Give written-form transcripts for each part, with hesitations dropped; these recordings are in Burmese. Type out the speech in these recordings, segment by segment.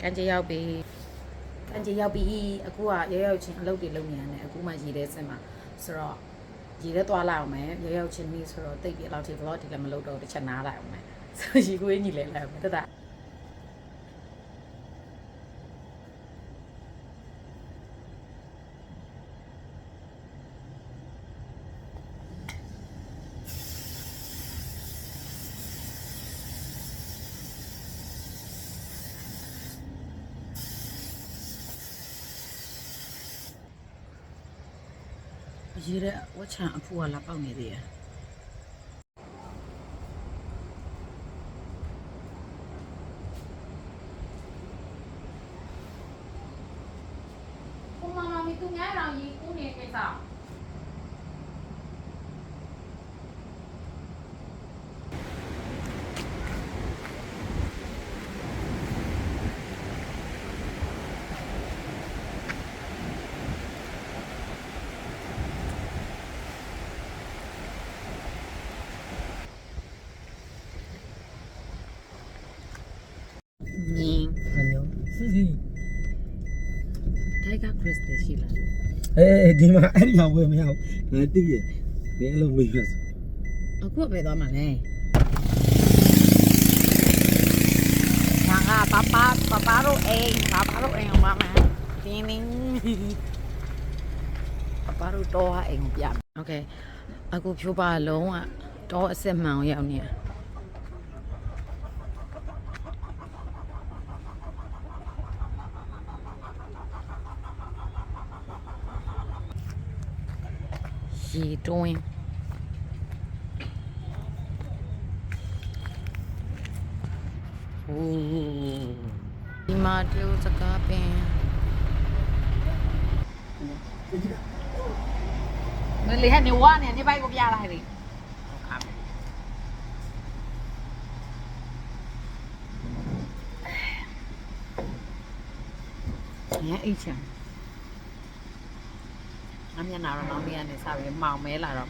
ကန်ကြေရောက်ပြီကန်ကြေရောက်ပြီအခုကရောက်ချင်းအလုပ်တွေလုပ်နေရတယ်အခုမှရေထဲစင်မှာဆိုတော့ရေထဲသွားလိုက်အောင်မယ်ရောက်ချင်းနေဆိုတော့တိတ်ပြီးအလောက်ထိ vlog တွေလည်းမလုပ်တော့တစ်ချက်နားလိုက်အောင်မယ်ဆိုရေကိုကြီးညီလဲလိုက်အောင်တတရေထဲဝတ်ချံအဖိုးကလာပေါက်နေသေးတယ်ကိုမမမီသူများတော်ကြီးကိုနေကိစ္စTiger Crystal ရှိလားဒီမှာအဲ့ဒီအောင်ဝယ်မရဘူးငါသိရဲ့ဒီအလုံးမေးရစ အခုပဲသွားမှာလဲငါကပပတို့အိမ်အောင်ပါမယ်တင်းတင်းပပတို့တော့အိမ်ကိုပြโอเคအခုဖြိုးပါလုံးကတော့အစ်စ်မှန်အောင်ရောက်နေရေတွင်းဒီမှာတူစကားပင်မလေးဟန်နေဝါနေဒီဘိုက်ကိုပြလိုက်ပြီညအိတ်ချံအမျက်နာတော့မောင်လေးကနေစပြီးမောင်မဲလာတော့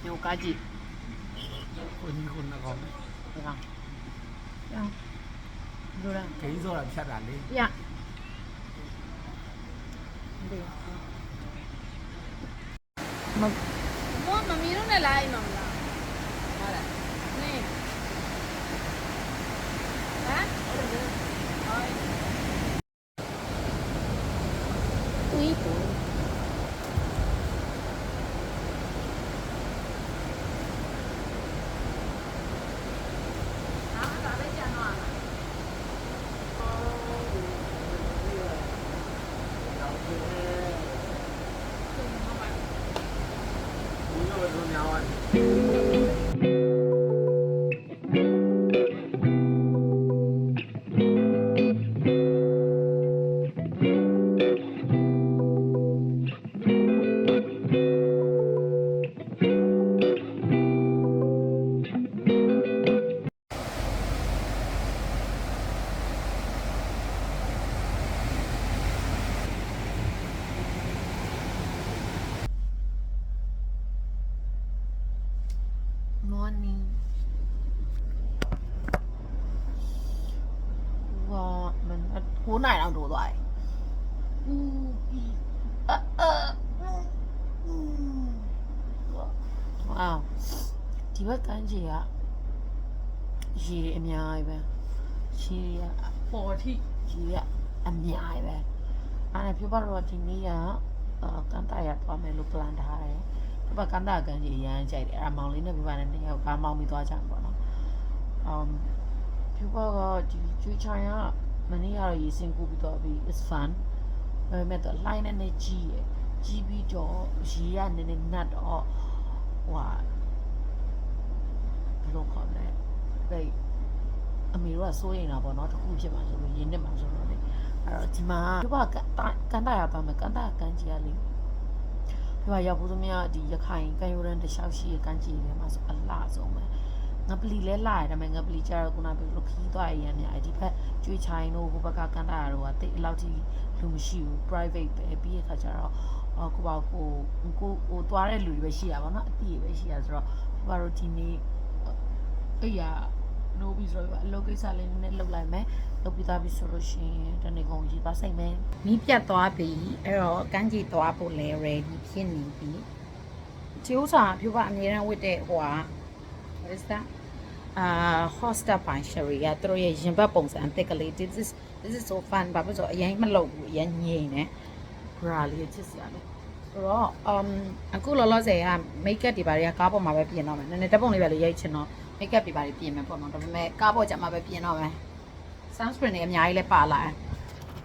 ညောကားကြည့်ကိုကြီးကိုနှကောင်ဟုတ်လားလိုလားဂိမ်းဆိုတာဖြတ်တာလေပြမမီတို့နဲ့လာအိမ်မှာမလားဟုတ်လားနင်းဟမ်ဟုတ်တယ်ဦးကို9 နိုင်တော့တိုးသွားတယ်ဝါဒီဘက်ကန်းကြီးကရေအများကြီးပဲရေကပေါ်ထိရေကအများကြီးပဲအဲ့ဒါပြပါတော့ဒီနေ့ကကန်တာရသွားမယ်လို့ plan ထားတယ်ပြပါကန်တာကန်ကြီးအရန်ကြိုက်တယ်အဲ့ဒါမောင်လေးနဲ့ပြပါနဲ့2ယောက်ကားမောင်းပြီးသွားကြမှာပေါ့နော်ပြပါကဒီကျွေးချင်ကမနေ့ကတော့ရေစင်ကူပြီးတော့ပြီး is fun ဒါပေမဲ့တော့ line နဲ့ကြီးရယ်ကြီးပြီးတော့ရေကနည်းနည်းနတ်တော့ဟိုဘယ်လိုခေါ်လဲlike အမေတို့ကစိုးရိမ်တာပေါ့နော်တခုဖြစ်မှာဆိုလို့ရင်းနစ်မှာဆိုတော့လေအဲ့တော့ဒီမှာပြပါကန်တာရပါမယ်ကန်တာကန်ကြီးရလေပြပါရောက်ဖို့သမီးကဒီရခိုင်ကန်ရိုးရန်တခြားရှိရကန်ကြီးတွေမှာဆိုအလှဆုံးပဲ ငါပလီလဲလာရတယ်ဒါပေမဲ့ငါပလီကျတော့ခုနပြောလို့ခီးသွားရရမ်းများဒီဘက်ကျွေးချိုင်းတို့ဟိုဘက်ကကန်တာတို့ကတိတ်အလောက်ကြီးလူမရှိဘူး private ပဲပြီးရခါကျတော့ကိုပါကိုဟိုသွားတဲ့လူတွေပဲရှိတာပေါ့နော်အတိပဲရှိတာဆိုတော့ဘာလို့ဒီနေ့အဲ့ရနိုးပြီးဆိုတော့အလုပ်ကိစ္စလေးနည်းနည်းလုပ်လိုက်မယ်လုပ်ပြီးသားပြီဆိုလို့ရှိရင်တနေ့ကုန်ကြီးပါစိတ်မယ်မီးပြတ်သွားပြီအဲ့တော့ကန်းကြီးသွားဖို့လဲ ready ဖြစ်နေပြီကျိုးစာပြပအမြဲတမ်းဝတ်တဲ့ဟိုက what is that Hoster by Sherry ကသူတို့ရဲ့ရင်ဘတ်ပုံစံအသက်ကလေး this is so fun ဘာဖြစ်လို့အရင်မလုပ်ဘူးအရင်ငြိမ်နေ bra လေးချစ်စရာလို့ဆိုတော့အခုလောလောဆယ်က make up တွေဘာတွေကကားပေါ်မှာပဲပြင်တော့မယ်နည်းနည်းဓာတ်ပုံလေးပဲလေးရိုက်ချင်တော့ make up တွေဘာတွေပြင်မယ်ပေါ့နော်ဒါပေမဲ့ကားပေါ်ကျမှပဲပြင်တော့မယ် sunscreen တွေအများကြီးလဲပါလာတယ်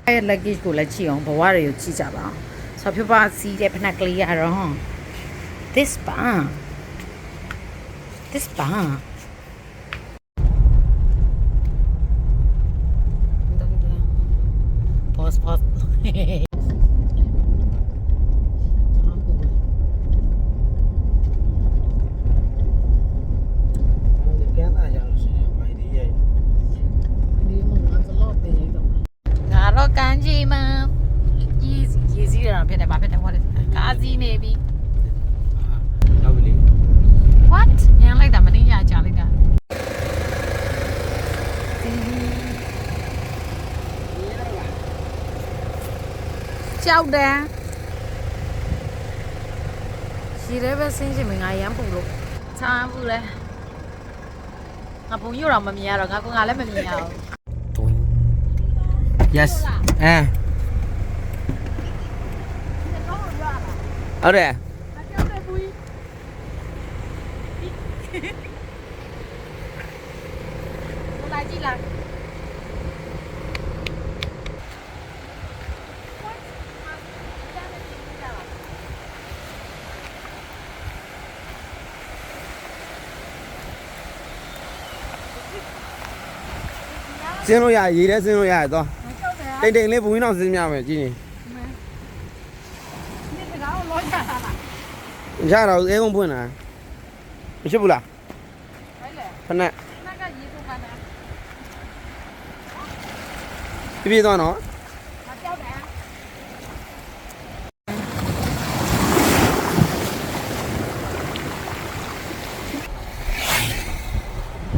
အဲ့ luggage ကိုလည်းကြည့်အောင်ဘဝတွေကိုကြည့်ကြပါအောင်ဆိုတော့ပြပစီးတဲ့ဖနက်ကလေးကတော့ this bar pause ကန်းသားရလို့ရှိရင်မိုင်းလေးရဲ့ ငါတော့ကန်းကြီးမှရေးစီးရတာဖြစ်တယ်ဘာဖြစ်တယ်ဟောတယ်ကားစီးနေပြီ နောက်ပြီလေ what ညံလိုက်တာမင်းရကြလိုက်တာကြောက်တယ်ရှိတယ်ပဲစင်းချင်မငါရမ်းပူလို့ချမ်းပူလဲငါဘုံရတော့မမြင်ရတော့ငါကလည်းမမြင်ရဘူး yes ဟုတ်တယ်来进来。စင်းလို့ရရေးတယ်စင်းလို့ရတယ်တော့တိတ်တိတ်လေးဘူးင်းတော့စင်းများမယ်ကြည့်နေရတော့အဲကုန်းပွင့်လာမရှိဘူးလားဖက်နဲ့ပြေးသွားနော်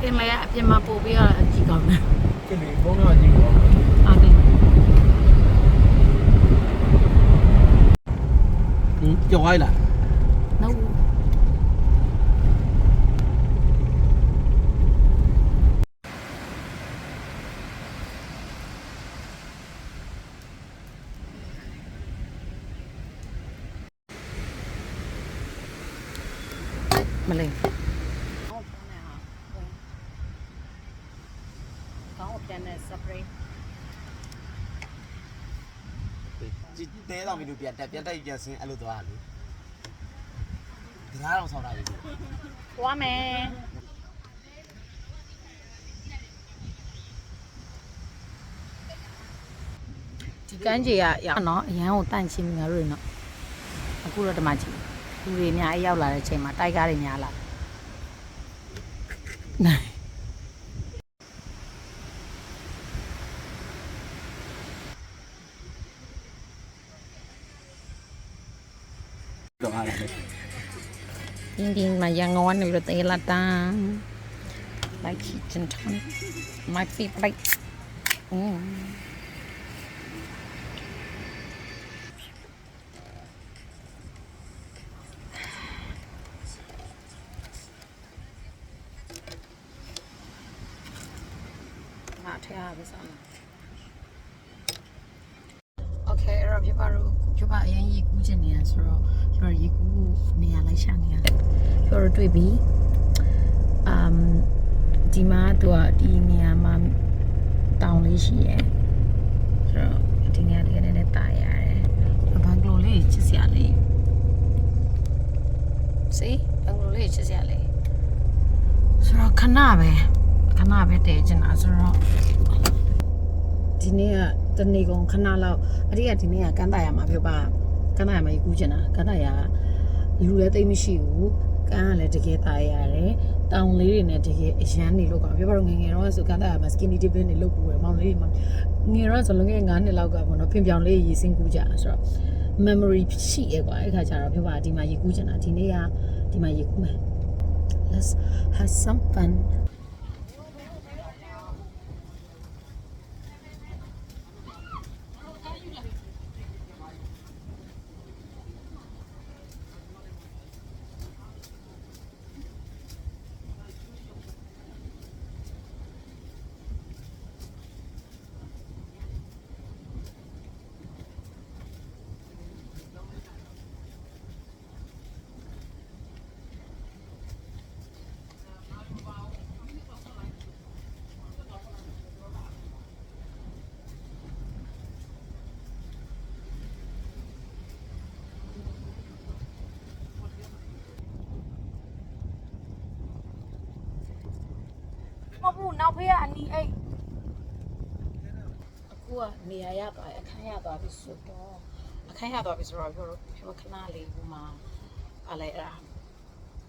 ပြင်မရအပြင်မှာပို့ပြီးတော့အကြည့်ကောင်းတယ် ကျင်းနေဘုံတော့ကြည့်ပါ အားတယ် ကြော်လိုက်လား နော်မလေးကောင်းပြန်တဲ့ spray ကြည့်တဲတော့မီလူပြန်တက်ပြန်တက်ပြန်စင်းအဲ့လိုသွားလေတရားတော့ဆောင်းတာလေ သွားမယ်ဒီကန်းကြီးကရနော်အရန်ကိုတန့်ချင်းငါတို့နော်အခုတော့ဒီမှာကြည့်လူတွေအများကြီးရောက်လာတဲ့အချိန်မှာတိုက်ကားတွေများလာနိုင် တော့အားလေ Hindi mayangawan ng lutelatan. Like chicken tonic. My favorite. Okay, အဲ့တော့ပြပါအရင်ရေကူးချင်နေတာဆိုတော့ကျွန်တော်ရေကူးနေရာလိုက်ရှာနေတာကျွန်တော်တွေ့ပြီဒီမှာသူကဒီနေရာမှာတောင်လေးရှိရယ်ဆိုတော့ဒီနေရာလေးနဲ့တာရတယ်ဘန်ဂလိုလေးချစ်စရာလေး See ဘန်ဂလိုလေးချစ်စရာလေးဆိုတော့ခဏပဲတည်ချင်တာဆိုတော့ဒီနေ့ကတနေ့ကုန်ခဏလောက်အတိကဒီနေ့ကကန်းတာရမှာပြောပါကန်းတာရမှာကူးချင်တာကန်းတာရလူလည်းသိမရှိဘူးကန်းကလည်းတကယ်တာရတယ် တောင်လေးတွေနဲ့တကယ်အရန်နေလို့ကောပြောပါတော့ငယ်တော့ဆိုကန်းတာမှာ skinny dipping တွေလုပ်ပူတယ်မောင်လေးငယ်တော့ဆိုလွန်ခဲ့9နှစ်လောက်ကပေါ့နော်ဖင်ပြောင်လေးရေစင်းကူးကြတာဆိုတော့ memory ရှိရဲကွာအဲ့ခါကျတော့ပြောပါဒီမှာရေကူးချင်တာဒီနေ့ကဒီမှာရေကူးမယ် let's have some fun မဟုတ်ဘူးနောက်ဖေးကအနီအိတ် အခုကနေရာရသွားအခန်းရသွားပြီဆိုတော့အခန်းရသွားပြီဆိုတော့ပြောခဏလေးဟိုမှာပါလိုက်အဲ့ဒါ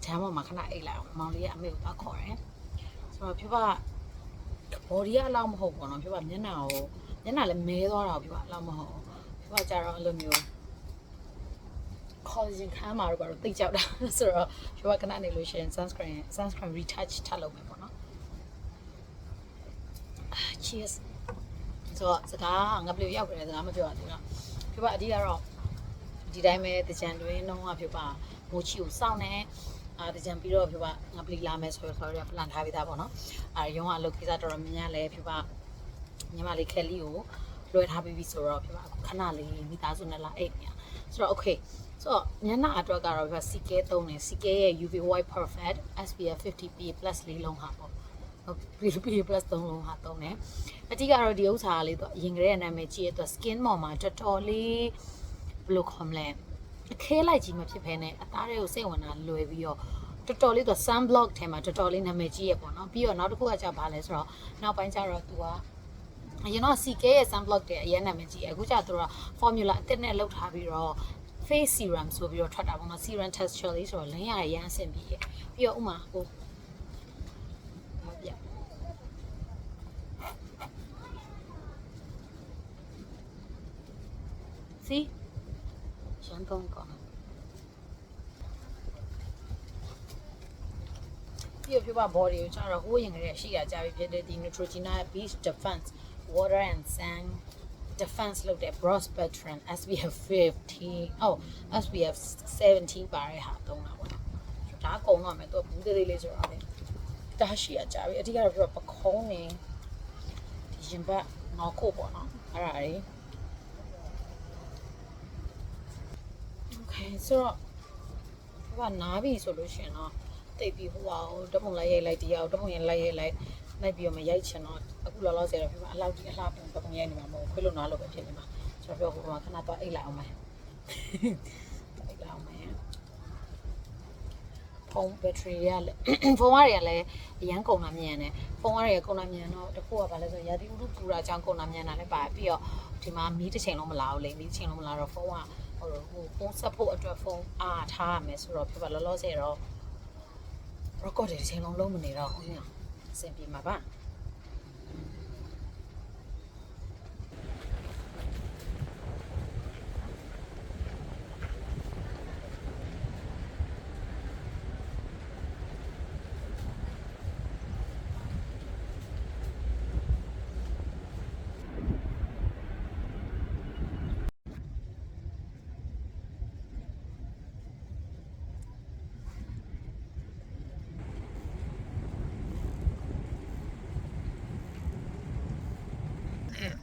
ဂျမ်းပေါ်မှာခဏအိတ်လိုက်အောင်မောင်လေးကအမေကိုသွားခေါ်တယ်ဆိုတော့ပြောပါ body ကအလောက်မဟုတ်ဘူးเนาะပြောပါမျက်နှာလည်းမဲသွားတာပြောပါအလောက်မဟုတ်ပြောပါကြတော့အဲ့လိုမျိုး collagen ခမ်းမှာတော့တိတ်ကြောက်တာဆိုတော့ပြောပါခဏနေလို့ရှိရင် sunscreen retouch ထပ်လုပ်မယ်ပေါ့နော် cheers ဆိုတော့စကားငါဘယ်လိုရောက်ကြလဲစကားမပြောရသေးတော့ပြောပါအဓိကတော့ဒီတိုင်းပဲတကြံတွင်နှုံးကပြောပါမိုးချီကိုစောင့်နေတကြံပြီးတော့ပြောပါငါဘယ်လာမယ်ဆိုတော့ plan ထားပြီးသားပေါ့နော်ရုံးကအလုပ်ကိစ္စတော်တော်များများလဲပြောပါညီမလေးခက်လေးကိုလွှဲထားပြီးပြီဆိုတော့ပြောပါခဏလေးမိသားစုနဲ့လာအိတ်နေဆိုတော့ okay ဆိုတော့ညနာအတွက်ကတော့ပြော CK သုံးတယ် CK ရဲ့ UV White Perfect SPF 50PA+ လေးလုံးဟာပေါ့PA+ 3လုံးဟာသုံးတယ်အတိကတော့ဒီဥစ္စာလေးတော့ရင်ကလေးရဲ့နာမည်ကြီးရဲ့တော့ skin ပေါ်မှာတော်တော်လေးဘယ်လိုခေါ်မလဲအခဲလိုက်ကြီးမဖြစ်ဖ ೇನೆ အသားတွေကိုစိတ်ဝင်တာလွယ်ပြီးတော့တော်တော်လေးတော့ sunblock ထဲမှာတော်တော်လေးနာမည်ကြီးရဲ့ပေါ့နော်ပြီးတော့နောက်တစ်ခုကကြာပါလဲဆိုတော့နောက်ပိုင်းကျတော့ तू ကအရင်တော့ CK ရဲ့ sunblock တွေအရင်နာမည်ကြီးအခုကျတော့ formula အသစ်နဲ့လောက်ထားပြီးတော့ face serum ဆိုပြီးတော့ထွက်တာပေါ့နော် serum texture လေးဆိုတော့လင်းရရမ်းအဆင်ပြေပြီးတော့ဥမာဟိုစီရှမ်းကောင်းကောင်းပြီးတော့ပြပါ body ကိုကျတော့ဟိုးရင်ကလေးရှိရကြပြီဖြစ်တဲ့ဒီ Neutrogena Beach Defense Water and Sun Defense လုပ်တဲ့ Broad Spectrum SPF 15 SPF 17ပါတဲ့ဟာသုံးတာပေါ့နော်ဒါကုံတော့မယ်သူကဘူးသေးသေးလေးဆိုတော့လေဒါရှိရကြပြီအဓိကတော့ပြပခုံးနေဒီရင်ဘတ်နောက်ခုပေါ့နော်အဲ့ဒါလေးဆိုတော့ဘာနားပြီဆိုလို့ရှင်တော့တိတ်ပြီးဟိုဟာတပုံလိုက်ရိုက်လိုက်တရားတပုံရင်လိုက်ရိုက်လိုက်လိုက်ပြီးတော့မရိုက်ချင်တော့အခုလောလောဆယ်တော့ပြအလောက်ကြီးအလှပုံတပုံရိုက်နေမှာမဟုတ်ခွေးလို့နားလို့ပဲဖြစ်နေမှာဆိုတော့ပြောဟိုကခဏတော့အိတ်လိုက်အောင်မယ်အိတ်လိုက်အောင်မယ်ဖုန်းဘက်ထရီရလည်းဖုန်းရလည်းအရန်ကုန်တာမြန်တယ်ဖုန်းရကုန်တာမြန်တော့တခုကဘာလဲဆိုရာသီဥတုပူတာကြောင့်ကုန်တာမြန်တာလည်းပါပြီးတော့ဒီမှာမီးတစ်ချိန်လုံးမလာဘူးလေမီးတစ်ချိန်လုံးမလာတော့ဖုန်းကဟိုဖုန်းဆက်ဖို့အတွက်ဖုန်းအားထားရမယ်ဆိုတော့ပြပါလောလောဆယ်တော့ record တွေတစ်ချိန်လုံးလုံးမနေတော့ဟုတ်ညအဆင်ပြေမှာပါ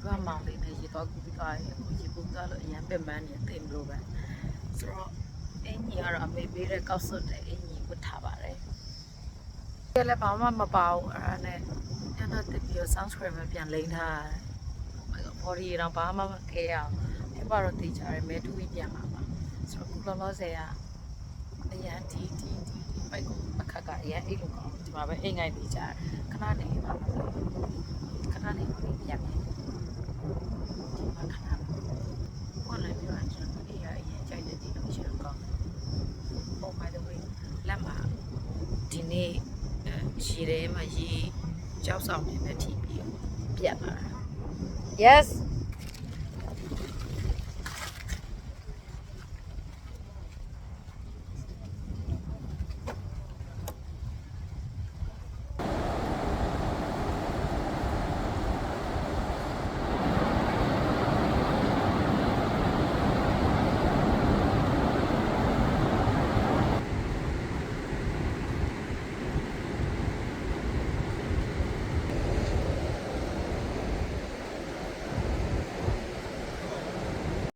ဘာမောင်လေးနဲ့ရေတော့ကူပြီးသွားရင်အခုရေပုံသားလို့အရင်ပင်ပန်းနေသိမလို့ပဲဆိုတော့အင်ကြီးကတော့အမေပေးတဲ့ကောက်စွတ်တဲ့အင်ကြီးဝတ်ထားပါတယ်။ဒီလည်းဘာမှမပါဘူးအဲ့ဒါနဲ့ညနေတက်ပြီးတော့ sunscreen ပဲပြန်လိမ့်ထားတယ်။ body တော့ဘာမှမခဲရအောင်ဒီပါတော့တေးကြတယ်မဲတူပြီးပြန်လာပါဆိုတော့ခုလောလောဆယ်ကအရင်ဒီပိုက်ကိုမခက်ကအရင်အိတ်လို့ကောင်းဒီမှာပဲအိမ်ငိုက်ပြီးကြတယ်ခဏနေပါခဏနေပြီးပြန်မယ်ခဏဘာလဲပြောရချင်တယ်အရင်ကြိုက်တဲ့ဒီလိုရှိတော့ကောင်း Oh by the way လက်မှာဒီနေ့ ရေထဲမှာရေကြောက်ဆောင်နေနဲ့ထိပြီးပြတ်လာတာ yes